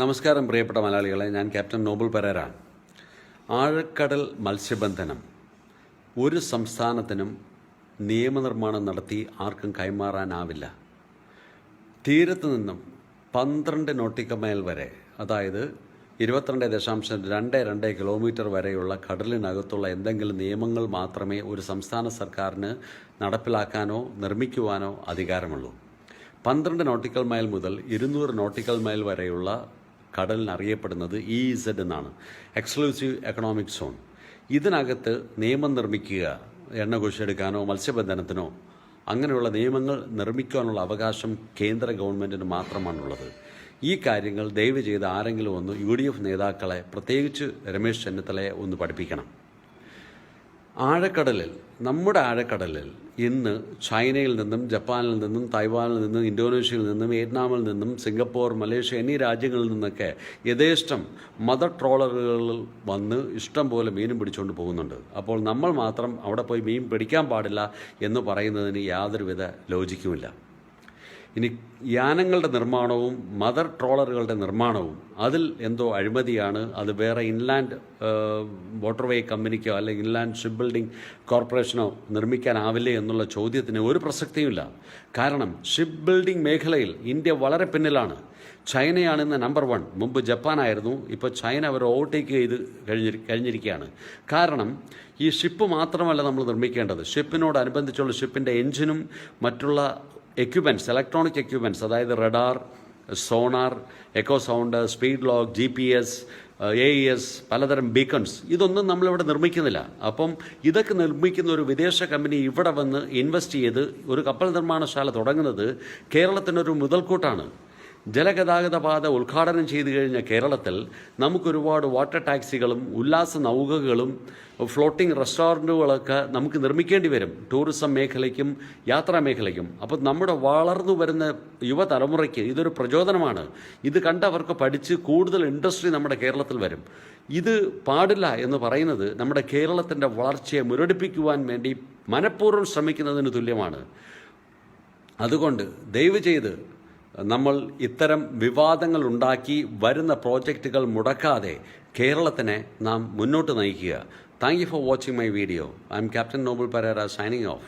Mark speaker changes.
Speaker 1: നമസ്കാരം പ്രിയപ്പെട്ട മലയാളികളെ, ഞാൻ ക്യാപ്റ്റൻ നോബൽ പെരേര. ആഴക്കടൽ മത്സ്യബന്ധനം ഒരു സംസ്ഥാനത്തിനും നിയമനിർമ്മാണം നടത്തി ആർക്കും കൈമാറാനാവില്ല. തീരത്ത് നിന്നും 12 നോട്ടിക്കൽ മൈൽ വരെ, അതായത് 22.22 കിലോമീറ്റർ വരെയുള്ള കടലിനകത്തുള്ള എന്തെങ്കിലും നിയമങ്ങൾ മാത്രമേ ഒരു സംസ്ഥാന സർക്കാരിന് നടപ്പിലാക്കാനോ നിർമ്മിക്കുവാനോ അധികാരമുള്ളൂ. 12 നോട്ടിക്കൽ മൈൽ മുതൽ 200 നോട്ടിക്കൽ മൈൽ വരെയുള്ള കടലിന് അറിയപ്പെടുന്നത് EEZ എന്നാണ്, എക്സ്ക്ലൂസീവ് എക്കണോമിക് സോൺ. ഇതിനകത്ത് നിയമം നിർമ്മിക്കുക, എണ്ണ കുഴിച്ചെടുക്കാനോ മത്സ്യബന്ധനത്തിനോ അങ്ങനെയുള്ള നിയമങ്ങൾ നിർമ്മിക്കാനുള്ള അവകാശം കേന്ദ്ര ഗവൺമെൻറ്റിന് മാത്രമാണുള്ളത്. ഈ കാര്യങ്ങൾ ദയവ് ചെയ്ത് ആരെങ്കിലും ഒന്ന് UDF നേതാക്കളെ, പ്രത്യേകിച്ച് രമേശ് ചെന്നിത്തലയെ ഒന്ന് പഠിപ്പിക്കണം. നമ്മുടെ ആഴക്കടലിൽ ഇന്ന് ചൈനയിൽ നിന്നും, ജപ്പാനിൽ നിന്നും, തായ്വാനിൽ നിന്നും, ഇന്തോനേഷ്യയിൽ നിന്നും, വിയറ്റ്നാമിൽ നിന്നും, സിംഗപ്പൂർ, മലേഷ്യ എന്നീ രാജ്യങ്ങളിൽ നിന്നൊക്കെ യഥേഷ്ടം മദർ ട്രോളറുകളിൽ വന്ന് ഇഷ്ടം പോലെ മീനും പിടിച്ചുകൊണ്ട് പോകുന്നുണ്ട്. അപ്പോൾ നമ്മൾ മാത്രം അവിടെ പോയി മീൻ പിടിക്കാൻ പാടില്ല എന്ന് പറയുന്നതിന് യാതൊരുവിധ ലോജിക്കുമില്ല. ഇനി യാനങ്ങളുടെ നിർമ്മാണവും മദർ ട്രോളറുകളുടെ നിർമ്മാണവും അതിൽ എന്തോ അഴിമതിയാണ്, അത് വേറെ ഇൻലാൻഡ് വാട്ടർവേ കമ്പനിക്കോ അല്ലെങ്കിൽ ഇൻലാൻഡ് ഷിപ്പ് ബിൽഡിംഗ് കോർപ്പറേഷനോ നിർമ്മിക്കാനാവില്ലേ എന്നുള്ള ചോദ്യത്തിന് ഒരു പ്രസക്തിയുമില്ല. കാരണം ഷിപ്പ് ബിൽഡിംഗ് മേഖലയിൽ ഇന്ത്യ വളരെ പിന്നിലാണ്. ചൈനയാണ് ഇന്ന് നമ്പർ 1. മുമ്പ് ജപ്പാനായിരുന്നു, ഇപ്പോൾ ചൈന അവർ ഓവർടേക്ക് ചെയ്ത് കഴിഞ്ഞിരിക്കുകയാണ്. കാരണം ഈ ഷിപ്പ് മാത്രമല്ല നമ്മൾ നിർമ്മിക്കേണ്ടത്, ഷിപ്പിനോടനുബന്ധിച്ചുള്ള ഷിപ്പിൻ്റെ എഞ്ചിനും മറ്റുള്ള എക്യുപ്മെൻറ്റ്സ്, ഇലക്ട്രോണിക് എക്യുപ്മെൻറ്റ്സ്, അതായത് radar, sonar, echo sound, speed lock, GPS, AES, പലതരം ബീക്കൺസ്, ഇതൊന്നും നമ്മളിവിടെ നിർമ്മിക്കുന്നില്ല. അപ്പം ഇതൊക്കെ നിർമ്മിക്കുന്ന ഒരു വിദേശ കമ്പനി ഇവിടെ വന്ന് ഇൻവെസ്റ്റ് ചെയ്ത് ഒരു കപ്പൽ നിർമ്മാണശാല തുടങ്ങുന്നത് കേരളത്തിനൊരു മുതൽക്കൂട്ടാണ്. ജലഗതാഗത പാത ഉദ്ഘാടനം ചെയ്തു കഴിഞ്ഞ കേരളത്തിൽ നമുക്കൊരുപാട് വാട്ടർ ടാക്സികളും ഉല്ലാസ നൗകകളും ഫ്ലോട്ടിംഗ് റെസ്റ്റോറൻറ്റുകളൊക്കെ നമുക്ക് നിർമ്മിക്കേണ്ടി വരും, ടൂറിസം മേഖലയ്ക്കും യാത്രാ മേഖലയ്ക്കും. അപ്പോൾ നമ്മുടെ വളർന്നു വരുന്ന യുവതലമുറയ്ക്ക് ഇതൊരു പ്രചോദനമാണ്. ഇത് കണ്ടവർക്ക് പഠിച്ച് കൂടുതൽ ഇൻഡസ്ട്രി നമ്മുടെ കേരളത്തിൽ വരും. ഇത് പാടില്ല എന്ന് പറയുന്നത് നമ്മുടെ കേരളത്തിൻ്റെ വളർച്ചയെ മുരടിപ്പിക്കുവാൻ വേണ്ടി മനഃപൂർവ്വം ശ്രമിക്കുന്നതിന് തുല്യമാണ്. അതുകൊണ്ട് ദയവ് ചെയ്ത് നമ്മൾ ഇത്തരം വിവാദങ്ങൾ ഉണ്ടാക്കി വരുന്ന പ്രോജക്റ്റുകൾ മുടക്കാതെ കേരളത്തിനെ നാം മുന്നോട്ട് നയിക്കുക. Thank you for watching my video. I am captain Nobel Pereira, signing of.